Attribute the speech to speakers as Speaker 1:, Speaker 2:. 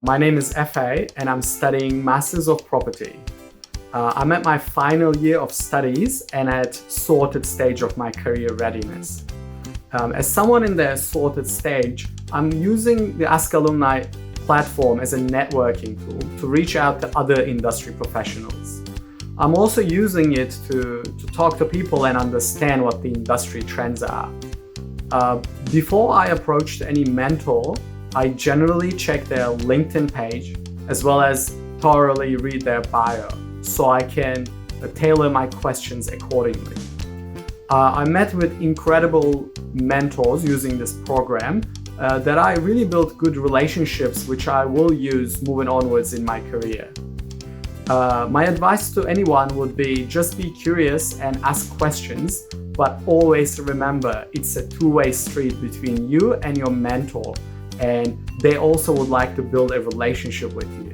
Speaker 1: My name is Efe and I'm studying Masters of Property. I'm at my final year of studies and at sorted stage of my career readiness. As someone in the sorted stage, I'm using the Ask Alumni platform as a networking tool to reach out to other industry professionals. I'm also using it to talk to people and understand what the industry trends are. Before I approach any mentor, I generally check their LinkedIn page as well as thoroughly read their bio so I can tailor my questions accordingly. I met with incredible mentors using this program that I really built good relationships which I will use moving onwards in my career. My advice to anyone would be just be curious and ask questions, but always remember it's a two-way street between you and your mentor, and they also would like to build a relationship with you.